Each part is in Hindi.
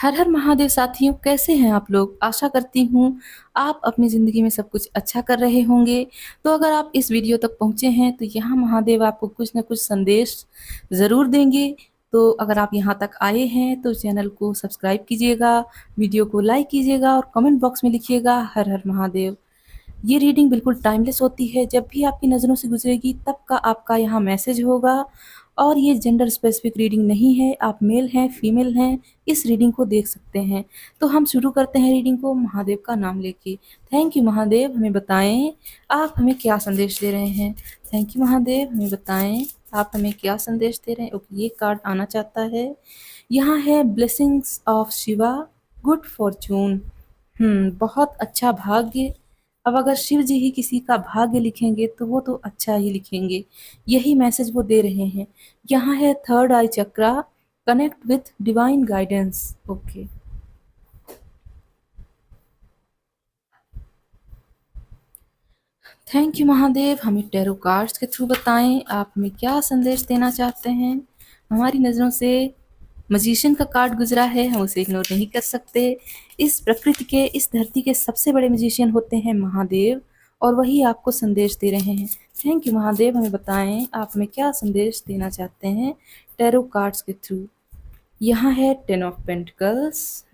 हर हर महादेव साथियों, कैसे हैं आप लोग? आशा करती हूँ आप अपनी ज़िंदगी में सब कुछ अच्छा कर रहे होंगे। तो अगर आप इस वीडियो तक पहुँचे हैं तो यहाँ महादेव आपको कुछ न कुछ संदेश ज़रूर देंगे। तो अगर आप यहाँ तक आए हैं तो चैनल को सब्सक्राइब कीजिएगा, वीडियो को लाइक कीजिएगा और कमेंट बॉक्स में लिखिएगा हर हर महादेव। ये रीडिंग बिल्कुल टाइमलेस होती है, जब भी आपकी नज़रों से गुजरेगी तब का आपका यहाँ मैसेज होगा। और ये जेंडर स्पेसिफिक रीडिंग नहीं है, आप मेल हैं, फीमेल हैं, इस रीडिंग को देख सकते हैं। तो हम शुरू करते हैं रीडिंग को महादेव का नाम लेके। थैंक यू महादेव, हमें बताएं आप हमें क्या संदेश दे रहे हैं। थैंक यू महादेव, हमें बताएं आप हमें क्या संदेश दे रहे हैं। ओके, ये कार्ड आना चाहता है। यहाँ है blessings of Shiva, good Fortune. बहुत अच्छा भाग्य। अब अगर शिव जी ही किसी का भाग्य लिखेंगे तो वो तो अच्छा ही लिखेंगे, यही मैसेज वो दे रहे हैं। यहाँ है third I chakra, connect with divine guidance. Okay, thank you Mahadev, हमें टैरो कार्ड्स के थ्रू बताएं आप हमें क्या संदेश देना चाहते हैं। हमारी नज़रों से मजिशियन का कार्ड गुजरा है, हम उसे इग्नोर नहीं कर सकते। इस प्रकृति के, इस धरती के सबसे बड़े मजिशियन होते हैं महादेव, और वही आपको संदेश दे रहे हैं। थैंक यू महादेव, हमें बताएं आप हमें क्या संदेश देना चाहते हैं टैरो कार्ड्स के थ्रू। यहाँ है टेन ऑफ पेंटिकल्स,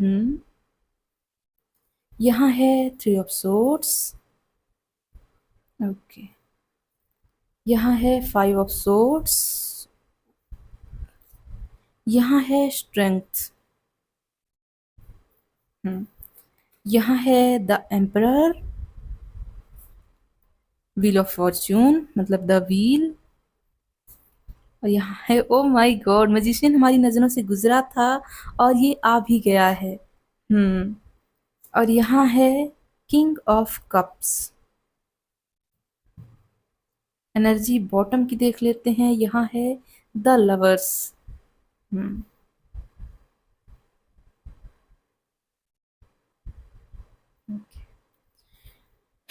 यहाँ है थ्री ऑफ सोर्ड्स। ओके, यहाँ है फाइव ऑफ सोर्ड्स, यहाँ है स्ट्रेंथ, यहाँ है the emperor, wheel of Fortune मतलब द व्हील। और यहाँ है ओ माय गॉड, मैजिशियन हमारी नजरों से गुजरा था और ये आ भी गया है। और यहाँ है king of cups. Energy bottom की देख लेते हैं, यहाँ है द लवर्स। हम्म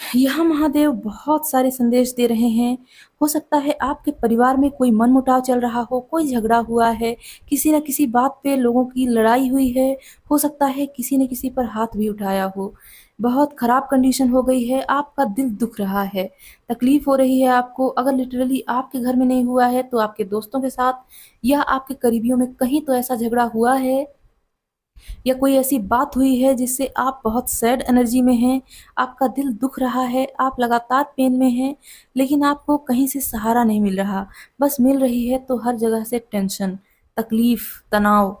यहाँ महादेव बहुत सारे संदेश दे रहे हैं। हो सकता है आपके परिवार में कोई मनमुटाव चल रहा हो, कोई झगड़ा हुआ है, किसी न किसी बात पे लोगों की लड़ाई हुई है। हो सकता है किसी ने किसी पर हाथ भी उठाया हो। बहुत खराब कंडीशन हो गई है, आपका दिल दुख रहा है, तकलीफ हो रही है आपको। अगर लिटरली आपके घर में नहीं हुआ है तो आपके दोस्तों के साथ या आपके करीबियों में कहीं तो ऐसा झगड़ा हुआ है, या कोई ऐसी बात हुई है जिससे आप बहुत सैड एनर्जी में हैं, आपका दिल दुख रहा है, आप लगातार पेन में हैं, लेकिन आपको कहीं से सहारा नहीं मिल रहा, बस मिल रही है तो हर जगह से टेंशन, तकलीफ, तनाव।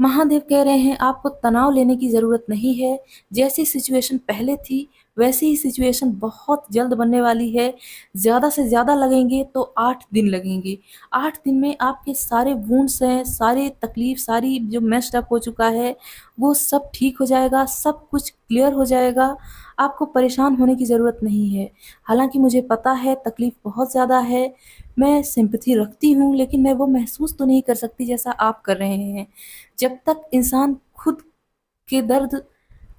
महादेव कह रहे हैं आपको तनाव लेने की ज़रूरत नहीं है। जैसी सिचुएशन पहले थी वैसी ही सिचुएशन बहुत जल्द बनने वाली है। ज़्यादा से ज़्यादा लगेंगे तो 8 दिन लगेंगे। 8 दिन में आपके सारे वुंड्स हैं, सारे तकलीफ, सारी जो मेस्ड अप हो चुका है वो सब ठीक हो जाएगा, सब कुछ क्लियर हो जाएगा। आपको परेशान होने की ज़रूरत नहीं है। हालांकि मुझे पता है तकलीफ बहुत ज़्यादा है, मैं सिंपैथी रखती हूँ, लेकिन मैं वो महसूस तो नहीं कर सकती जैसा आप कर रहे हैं। जब तक इंसान के दर्द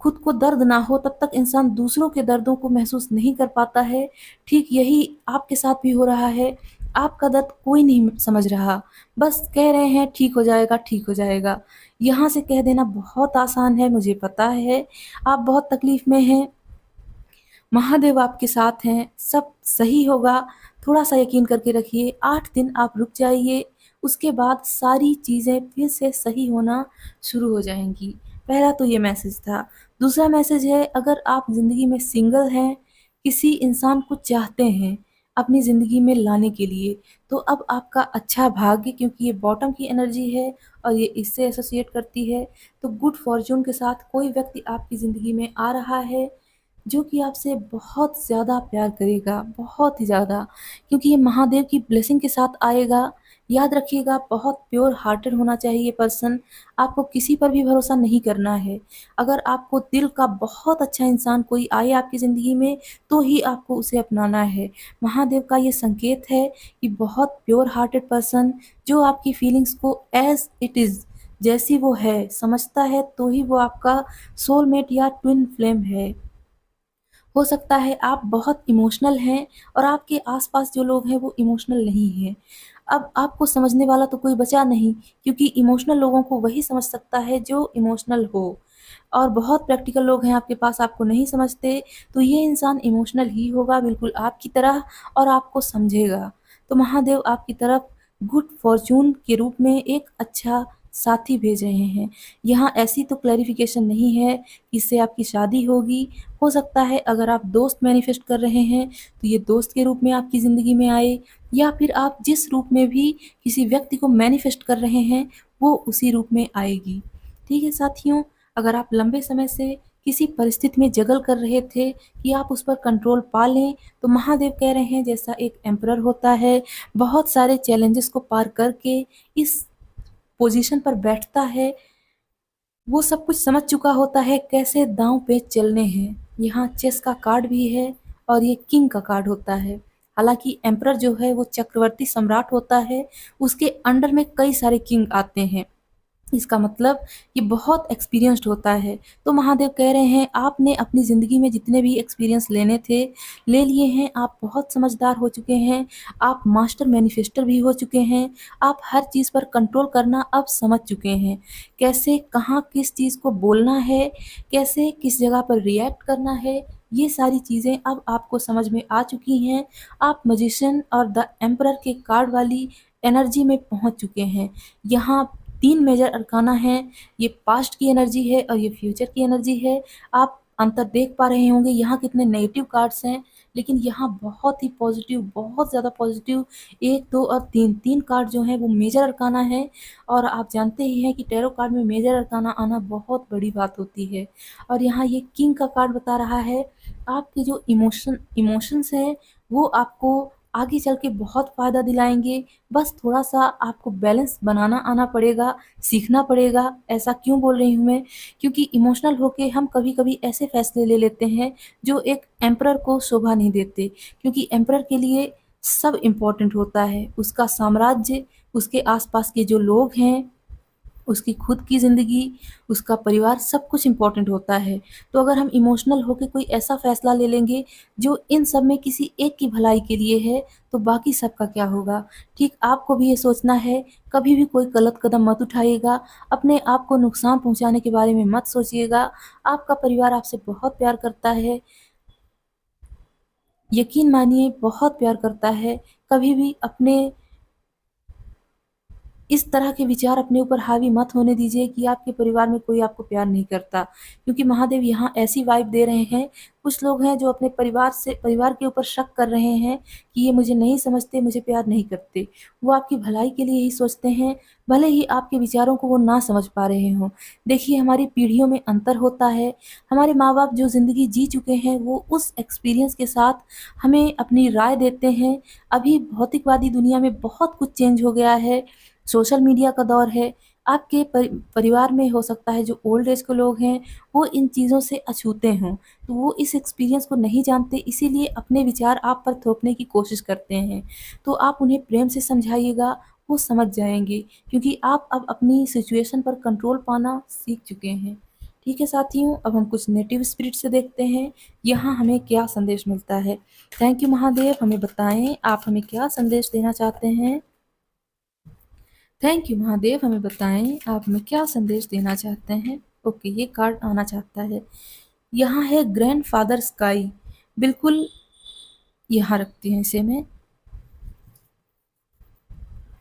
खुद को दर्द ना हो तब तक इंसान दूसरों के दर्दों को महसूस नहीं कर पाता है। ठीक यही आपके साथ भी हो रहा है। आपका दर्द कोई नहीं समझ रहा, बस कह रहे हैं ठीक हो जाएगा, ठीक हो जाएगा। यहाँ से कह देना बहुत आसान है, मुझे पता है आप बहुत तकलीफ में हैं। महादेव आपके साथ हैं, सब सही होगा। थोड़ा-सा यकीन करके रखिए, 8 दिन आप रुक जाइए, उसके बाद सारी चीज़ें फिर से सही होना शुरू हो जाएँगी। पहला तो ये मैसेज था। दूसरा मैसेज है, अगर आप ज़िंदगी में सिंगल हैं, किसी इंसान को चाहते हैं अपनी ज़िंदगी में लाने के लिए, तो अब आपका अच्छा भाग्य, क्योंकि ये बॉटम की एनर्जी है और ये इससे एसोसिएट करती है, तो गुड फॉर्च्यून के साथ कोई व्यक्ति आपकी ज़िंदगी में आ रहा है जो कि आपसे बहुत ज़्यादा प्यार करेगा, बहुत ही ज़्यादा, क्योंकि ये महादेव की ब्लेसिंग के साथ आएगा। याद रखिएगा, बहुत प्योर हार्टेड होना चाहिए ये पर्सन, आपको किसी पर भी भरोसा नहीं करना है। अगर आपको दिल का बहुत अच्छा इंसान कोई आए आपकी ज़िंदगी में, तो ही आपको उसे अपनाना है। महादेव का ये संकेत है कि बहुत प्योर हार्टेड पर्सन जो आपकी फीलिंग्स को एज़ इट इज़, जैसी वो है, समझता है, तो ही वो आपका सोलमेट या ट्विन फ्लेम है। हो सकता है आप बहुत इमोशनल हैं और आपके आस-पास जो लोग हैं वो इमोशनल नहीं हैं। अब आपको समझने वाला तो कोई बचा नहीं, क्योंकि इमोशनल लोगों को वही समझ सकता है जो इमोशनल हो। और बहुत प्रैक्टिकल लोग हैं आपके पास, आपको नहीं समझते, तो ये इंसान इमोशनल ही होगा बिल्कुल आपकी तरह, और आपको समझेगा। तो महादेव आपकी तरफ गुड फॉर्च्यून के रूप में एक अच्छा साथी भेज रहे हैं। यहाँ ऐसी तो क्लैरिफ़िकेशन नहीं है कि इससे आपकी शादी होगी। हो सकता है अगर आप दोस्त मैनिफेस्ट कर रहे हैं, तो ये दोस्त के रूप में आपकी ज़िंदगी में आए, या फिर आप जिस रूप में भी किसी व्यक्ति को मैनिफेस्ट कर रहे हैं, वो उसी रूप में आएगी। ठीक है साथियों, अगर आप लंबे समय से किसी परिस्थिति में जगल कर रहे थे कि आप उस पर कंट्रोल पा लें, तो महादेव कह रहे हैं जैसा एक एम्परर होता है, बहुत सारे चैलेंजेस को पार करके इस पोजीशन पर बैठता है, वो सब कुछ समझ चुका होता है कैसे दांव पे चलने हैं। यहाँ चेस का कार्ड भी है और ये किंग का कार्ड होता है। हालांकि एम्परर जो है वो चक्रवर्ती सम्राट होता है, उसके अंडर में कई सारे किंग आते हैं। इसका मतलब ये बहुत एक्सपीरियंस्ड होता है। तो महादेव कह रहे हैं आपने अपनी ज़िंदगी में जितने भी एक्सपीरियंस लेने थे, ले लिए हैं। आप बहुत समझदार हो चुके हैं, आप मास्टर मैनिफेस्टर भी हो चुके हैं, आप हर चीज़ पर कंट्रोल करना अब समझ चुके हैं। कैसे कहाँ किस चीज़ को बोलना है, कैसे किस जगह पर रिएक्ट करना है, ये सारी चीज़ें अब आपको समझ में आ चुकी हैं। आप मैजिशियन और द एम्परर के कार्ड वाली एनर्जी में पहुँच चुके हैं। यहाँ 3 मेजर अरकाना हैं, ये पास्ट की एनर्जी है और ये फ्यूचर की एनर्जी है। आप अंतर देख पा रहे होंगे यहाँ कितने नेगेटिव कार्ड्स हैं, लेकिन यहाँ बहुत ही पॉजिटिव, बहुत ज़्यादा पॉजिटिव 1, 2 और 3, 3 कार्ड जो हैं वो मेजर अरकाना हैं। और आप जानते ही हैं कि टैरो कार्ड में मेजर अरकाना आना बहुत बड़ी बात होती है। और यहाँ ये किंग का कार्ड बता रहा है आपके जो इमोशंस हैं वो आपको आगे चल के बहुत फ़ायदा दिलाएँगे। बस थोड़ा-सा आपको बैलेंस बनाना आना पड़ेगा, सीखना पड़ेगा। ऐसा क्यों बोल रही हूँ मैं? क्योंकि इमोशनल होके हम कभी-कभी ऐसे फैसले ले लेते हैं जो एक एम्परर को शोभा नहीं देते। क्योंकि एम्परर के लिए सब इम्पोर्टेंट होता है, उसका साम्राज्य, उसके आस-पास के जो लोग हैं, उसकी खुद की ज़िंदगी, उसका परिवार, सब कुछ इम्पोर्टेंट होता है। तो अगर हम इमोशनल होके कोई ऐसा फ़ैसला ले लेंगे जो इन सब में किसी एक की भलाई के लिए है, तो बाकी सबका क्या होगा? ठीक आपको भी ये सोचना है, कभी भी कोई गलत कदम मत उठाइएगा, अपने आप को नुकसान पहुँचाने के बारे में मत सोचिएगा। आपका परिवार आपसे बहुत प्यार करता है, यकीन मानिए बहुत प्यार करता है। कभी भी अपने इस तरह के विचार अपने ऊपर हावी मत होने दीजिए कि आपके परिवार में कोई आपको प्यार नहीं करता, क्योंकि महादेव यहाँ ऐसी वाइब दे रहे हैं। कुछ लोग हैं जो अपने परिवार के ऊपर शक कर रहे हैं कि ये मुझे नहीं समझते, मुझे प्यार नहीं करते। वो आपकी भलाई के लिए ही सोचते हैं, भले ही आपके विचारों को वो ना समझ पा रहे हों। देखिए हमारी पीढ़ियों में अंतर होता है, हमारे माँ-बाप जो ज़िंदगी जी चुके हैं वो उस एक्सपीरियंस के साथ हमें अपनी राय देते हैं। अभी भौतिकवादी दुनिया में बहुत कुछ चेंज हो गया है, सोशल मीडिया का दौर है। आपके परिवार में हो सकता है जो ओल्ड एज के लोग हैं, वो इन चीज़ों से अछूते हों, तो वो इस एक्सपीरियंस को नहीं जानते, इसीलिए अपने विचार आप पर थोपने की कोशिश करते हैं। तो आप उन्हें प्रेम से समझाइएगा, वो समझ जाएँगे, क्योंकि आप अब अपनी सिचुएशन पर कंट्रोल पाना सीख चुके हैं। ठीक है साथियों, अब हम कुछ नेटिव स्पिरिट से देखते हैं, यहाँ हमें क्या संदेश मिलता है। थैंक यू महादेव, हमें बताएँ आप हमें क्या संदेश देना चाहते हैं? थैंक यू महादेव, हमें बताएं आप हमें क्या संदेश देना चाहते हैं। ओके, ये कार्ड आना चाहता है। यहाँ है ग्रैंड फादर स्काई, बिल्कुल यहाँ रखती हैं इसे मैं।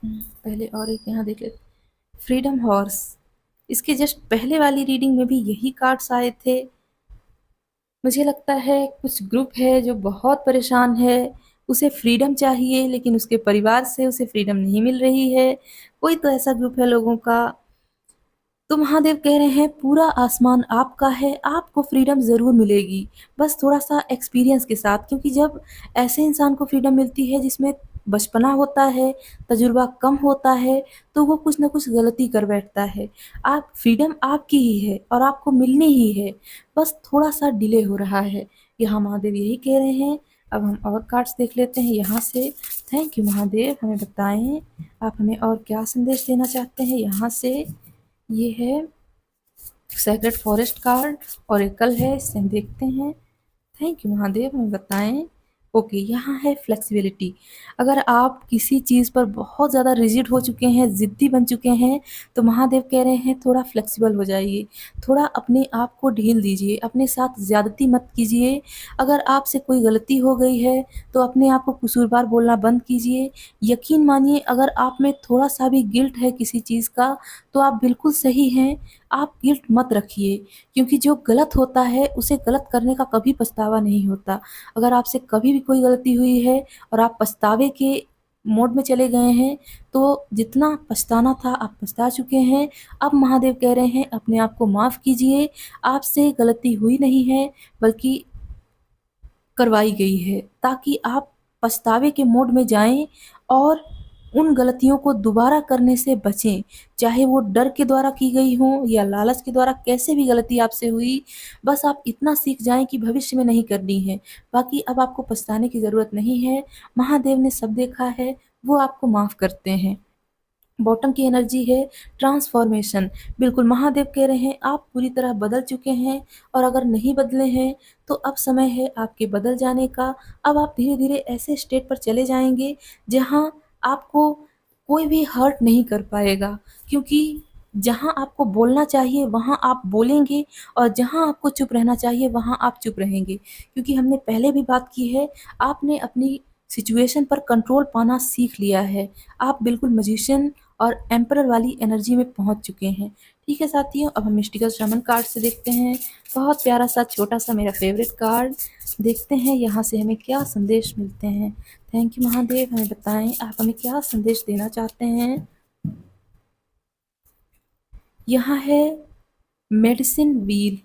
पहले और एक यहाँ देख लेते, फ्रीडम हॉर्स। इसके जस्ट पहले वाली रीडिंग में भी यही कार्ड्स आए थे। मुझे लगता है कुछ ग्रुप है जो बहुत परेशान है, उसे फ्रीडम चाहिए लेकिन उसके परिवार से उसे फ्रीडम नहीं मिल रही है। कोई तो ऐसा ग्रुप है लोगों का। तो महादेव कह रहे हैं पूरा आसमान आपका है, आपको फ्रीडम ज़रूर मिलेगी, बस थोड़ा-सा एक्सपीरियंस के साथ, क्योंकि जब ऐसे इंसान को फ्रीडम मिलती है जिसमें बचपना होता है, तजुर्बा कम होता है, तो वो कुछ न कुछ गलती कर बैठता है। आप फ्रीडम आपकी ही है और आपको मिलनी ही है, बस थोड़ा-सा डिले हो रहा है। यहाँ महादेव यही कह रहे हैं। अब हम और कार्ड्स देख लेते हैं यहाँ से। थैंक यू महादेव, हमें बताएँ आप हमें और क्या संदेश देना चाहते हैं यहाँ से। ये है सेक्रेड फॉरेस्ट कार्ड, ओरेकल है, इसे हम देखते हैं। थैंक यू महादेव, हमें बताएं। ओके, यहाँ है फ्लेक्सिबिलिटी। अगर आप किसी चीज़ पर बहुत ज़्यादा रिजिड हो चुके हैं, ज़िद्दी बन चुके हैं, तो महादेव कह रहे हैं थोड़ा फ्लेक्सिबल हो जाइए, थोड़ा अपने आप को ढील दीजिए, अपने साथ ज़्यादती मत कीजिए। अगर आपसे कोई गलती हो गई है तो अपने आप को कसूरवार बोलना बंद कीजिए। यकीन मानिए, अगर आप में थोड़ा सा भी गिल्ट है किसी चीज़ का, तो आप बिल्कुल सही हैं, आप गिल्ट मत रखिए, क्योंकि जो गलत होता है उसे गलत करने का कभी पछतावा नहीं होता। अगर आपसे कभी भी कोई गलती हुई है और आप पछतावे के मोड में चले गए हैं, तो जितना पछताना था आप पछता चुके हैं। अब महादेव कह रहे हैं अपने आप को माफ़ कीजिए, आपसे गलती हुई नहीं है, बल्कि करवाई गई है, ताकि आप पछतावे के मोड में जाएँ और उन गलतियों को दोबारा करने से बचें। चाहे वो डर के द्वारा की गई हों या लालच के द्वारा, कैसे भी गलती आपसे हुई, बस आप इतना सीख जाएँ कि भविष्य में नहीं करनी है। बाकी अब आपको पछताने की ज़रूरत नहीं है, महादेव ने सब देखा है, वो आपको माफ़ करते हैं। बॉटम की एनर्जी है ट्रांसफॉर्मेशन। बिल्कुल, महादेव कह रहे हैं आप पूरी तरह बदल चुके हैं, और अगर नहीं बदले हैं तो अब समय है आपके बदल जाने का। अब आप धीरे-धीरे ऐसे स्टेट पर चले जाएँगे जहाँ आपको कोई भी हर्ट नहीं कर पाएगा, क्योंकि जहाँ आपको बोलना चाहिए वहाँ आप बोलेंगे, और जहाँ आपको चुप रहना चाहिए वहाँ आप चुप रहेंगे। क्योंकि हमने पहले भी बात की है, आपने अपनी सिचुएशन पर कंट्रोल पाना सीख लिया है। आप बिल्कुल मैजिशियन और एम्परर वाली एनर्जी में पहुंच चुके हैं। ठीक है साथियों, अब हम मिस्टिकल शामन कार्ड से देखते हैं। बहुत प्यारा सा छोटा सा मेरा फेवरेट कार्ड। देखते हैं यहाँ से हमें क्या संदेश मिलते हैं। थैंक यू महादेव, हमें बताएं आप हमें क्या संदेश देना चाहते हैं। यहाँ है मेडिसिन व्हील।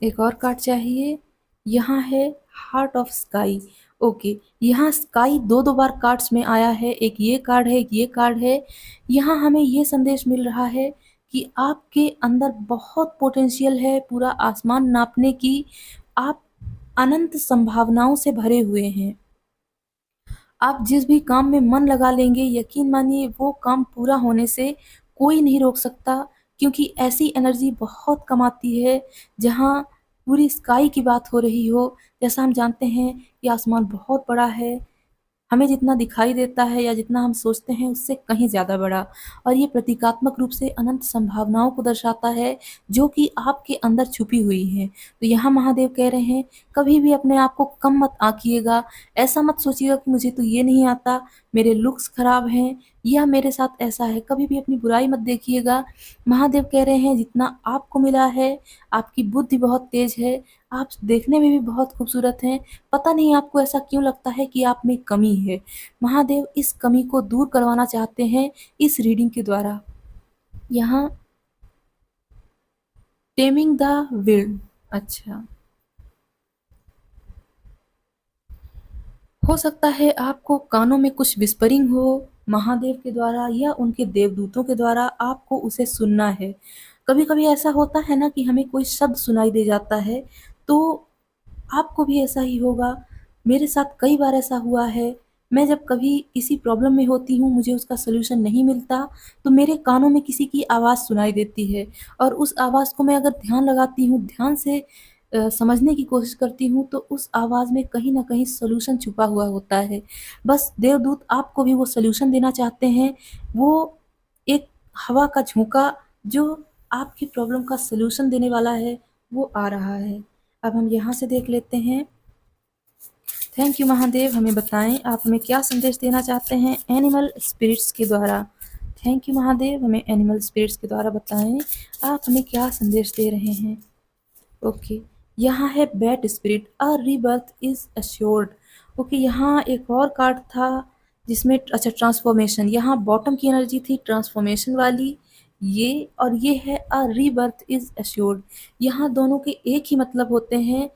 एक और कार्ड चाहिए। यहाँ है हार्ट ऑफ स्काई। ओके, यहाँ स्काई दो दो बार कार्ड्स में आया है, एक ये कार्ड है, एक ये कार्ड है। यहाँ हमें ये संदेश मिल रहा है कि आपके अंदर बहुत पोटेंशियल है पूरा आसमान नापने की। आप अनंत संभावनाओं से भरे हुए हैं। आप जिस भी काम में मन लगा लेंगे, यकीन मानिए वो काम पूरा होने से कोई नहीं रोक सकता, क्योंकि ऐसी एनर्जी बहुत कम आती है जहाँ पूरी स्काई की बात हो रही हो। जैसा हम जानते हैं कि आसमान बहुत बड़ा है, हमें जितना दिखाई देता है या जितना हम सोचते हैं उससे कहीं ज़्यादा बड़ा, और ये प्रतीकात्मक रूप से अनंत संभावनाओं को दर्शाता है जो कि आपके अंदर छुपी हुई हैं। तो यहाँ महादेव कह रहे हैं कभी भी अपने आप को कम मत आंकिएगा। ऐसा मत सोचिएगा कि मुझे तो ये नहीं आता, मेरे लुक्स खराब हैं या मेरे साथ ऐसा है, कभी भी अपनी बुराई मत देखिएगा। महादेव कह रहे हैं जितना आपको मिला है, आपकी बुद्धि बहुत तेज है, आप देखने में भी बहुत खूबसूरत हैं, पता नहीं आपको ऐसा क्यों लगता है कि आप में कमी है। महादेव इस कमी को दूर करवाना चाहते हैं इस रीडिंग के द्वारा। यहाँ टेमिंग द विल्ड। अच्छा, हो सकता है आपको कानों में कुछ विस्परिंग हो महादेव के द्वारा या उनके देवदूतों के द्वारा, आपको उसे सुनना है। कभी-कभी ऐसा होता है ना कि हमें कोई शब्द सुनाई दे जाता है, तो आपको भी ऐसा ही होगा। मेरे साथ कई बार ऐसा हुआ है। मैं जब कभी किसी प्रॉब्लम में होती हूँ, मुझे उसका सॉल्यूशन नहीं मिलता, तो मेरे कानों में किसी की आवाज़ सुनाई देती है, और उस आवाज़ को मैं अगर ध्यान लगाती हूँ, ध्यान से समझने की कोशिश करती हूँ, तो उस आवाज़ में कहीं न कहीं सॉल्यूशन छुपा हुआ होता है। बस देवदूत आपको भी वो सॉल्यूशन देना चाहते हैं। वो एक हवा का झोंका जो आपकी प्रॉब्लम का सॉल्यूशन देने वाला है, वो आ रहा है। अब हम यहाँ से देख लेते हैं। थैंक यू महादेव, हमें बताएं आप हमें क्या संदेश देना चाहते हैं एनिमल स्पिरिट्स के द्वारा। थैंक यू महादेव, हमें एनिमल स्पिरिट्स के द्वारा बताएं आप हमें क्या संदेश दे रहे हैं। ओके, यहाँ है bat spirit, a rebirth is assured. Okay, यहाँ एक और कार्ड था जिसमें अच्छा ट्रांसफॉर्मेशन, यहाँ बॉटम की एनर्जी थी ट्रांसफॉर्मेशन वाली, ये और ये है अ रीबर्थ इज अश्योर्ड। यहाँ दोनों के एक ही मतलब होते हैं,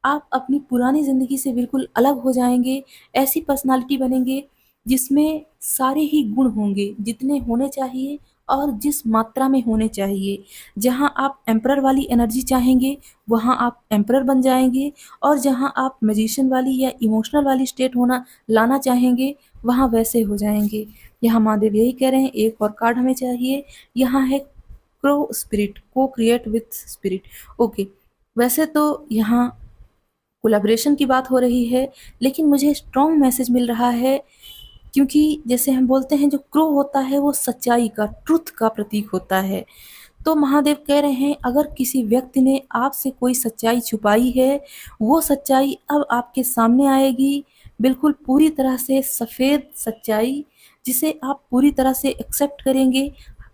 आप अपनी पुरानी ज़िंदगी से बिल्कुल अलग हो जाएंगे, ऐसी पर्सनालिटी बनेंगे जिसमें सारे ही गुण होंगे जितने होने चाहिए और जिस मात्रा में होने चाहिए। जहाँ आप एम्परर वाली एनर्जी चाहेंगे वहाँ आप एम्परर बन जाएंगे, और जहाँ आप मैजिशियन वाली या इमोशनल वाली स्टेट होना लाना चाहेंगे वहाँ वैसे हो जाएंगे। यहाँ महादेव यही कह रहे हैं। एक और कार्ड हमें चाहिए। यहाँ है क्रो स्पिरिट, को क्रिएट विथ स्पिरिट। ओके, वैसे तो यहाँ कोलैबोरेशन की बात हो रही है, लेकिन मुझे स्ट्रॉन्ग मैसेज मिल रहा है, क्योंकि जैसे हम बोलते हैं जो क्रो होता है वो सच्चाई का, ट्रुथ का प्रतीक होता है। तो महादेव कह रहे हैं अगर किसी व्यक्ति ने आपसे कोई सच्चाई छुपाई है, वो सच्चाई अब आपके सामने आएगी, बिल्कुल पूरी तरह से सफ़ेद सच्चाई, जिसे आप पूरी तरह से एक्सेप्ट करेंगे।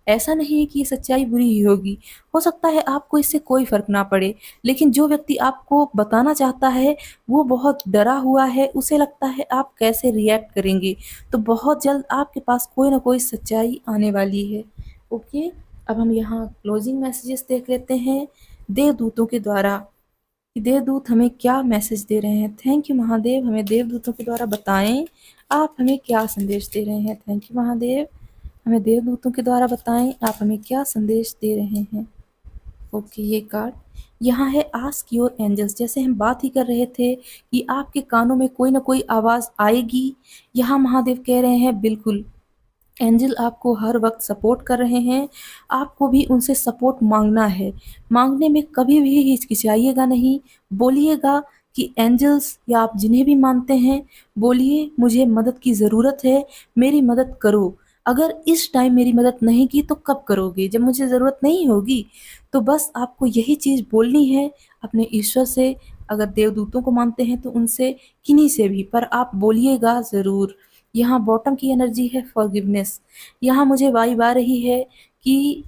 ऐसा नहीं है कि ये सच्चाई बुरी ही होगी, हो सकता है आपको इससे कोई फ़र्क ना पड़े, लेकिन जो व्यक्ति आपको बताना चाहता है, वो बहुत डरा हुआ है, उसे लगता है आप कैसे रिएक्ट करेंगे, तो बहुत जल्द आपके पास कोई ना कोई सच्चाई आने वाली है। ओके, अब हम यहाँ क्लोजिंग मैसेजेस देख लेते हैं देवदूतों के द्वारा, कि देवदूत हमें क्या मैसेज दे रहे हैं। थैंक यू महादेव, हमें देवदूतों के द्वारा बताएं आप हमें क्या संदेश दे रहे हैं। थैंक यू महादेव, हमें देवदूतों के द्वारा बताएं आप हमें क्या संदेश दे रहे हैं। ओके, ये कार्ड यहाँ है आस्क योर एंजल्स, जैसे हम बात ही कर रहे थे कि आपके कानों में कोई ना कोई आवाज़ आएगी। यहाँ महादेव कह रहे हैं बिल्कुल, एंजल आपको हर वक्त सपोर्ट कर रहे हैं, आपको भी उनसे सपोर्ट मांगना है। मांगने में कभी भी हिचकिचाइएगा नहीं, बोलिएगा कि एंजल्स या आप जिन्हें भी मानते हैं, बोलिए मुझे मदद की ज़रूरत है, मेरी मदद करो। अगर इस टाइम मेरी मदद नहीं की तो कब करोगे, जब मुझे ज़रूरत नहीं होगी। तो बस आपको यही चीज़ बोलनी है अपने ईश्वर से। अगर देवदूतों को मानते हैं तो उनसे, किन्हीं से भी, पर आप बोलिएगा ज़रूर। यहाँ बॉटम की एनर्जी है फॉरगिवनेस। यहाँ मुझे वाइब आ रही है कि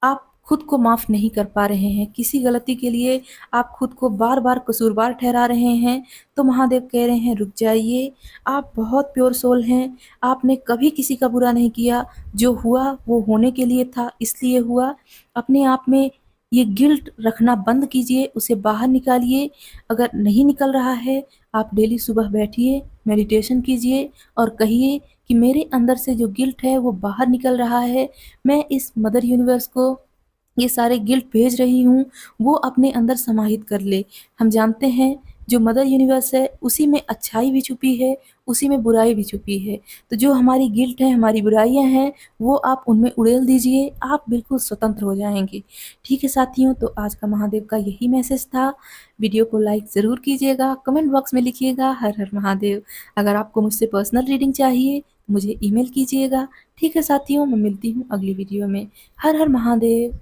आप खुद को माफ़ नहीं कर पा रहे हैं, किसी गलती के लिए आप खुद को बार बार कसूरवार ठहरा रहे हैं। तो महादेव कह रहे हैं रुक जाइए, आप बहुत प्योर सोल हैं, आपने कभी किसी का बुरा नहीं किया, जो हुआ वो होने के लिए था इसलिए हुआ। अपने आप में ये गिल्ट रखना बंद कीजिए, उसे बाहर निकालिए। अगर नहीं निकल रहा है, आप डेली सुबह बैठिए, मेडिटेशन कीजिए और कहिए कि मेरे अंदर से जो गिल्ट है वो बाहर निकल रहा है, मैं इस मदर यूनिवर्स को ये सारे गिल्ट भेज रही हूँ, वो अपने अंदर समाहित कर ले। हम जानते हैं जो मदर यूनिवर्स है उसी में अच्छाई भी छुपी है, उसी में बुराई भी छुपी है। तो जो हमारी गिल्ट है, हमारी बुराइयाँ हैं, वो आप उनमें उड़ेल दीजिए, आप बिल्कुल स्वतंत्र हो जाएँगे। ठीक है साथियों, तो आज का महादेव का यही मैसेज था। वीडियो को लाइक ज़रूर कीजिएगा, कमेंट बॉक्स में लिखिएगा हर हर महादेव। अगर आपको मुझसे पर्सनल रीडिंग चाहिए तो मुझे ईमेल कीजिएगा। ठीक है साथियों, मैं मिलती हूँ अगली वीडियो में। हर हर महादेव।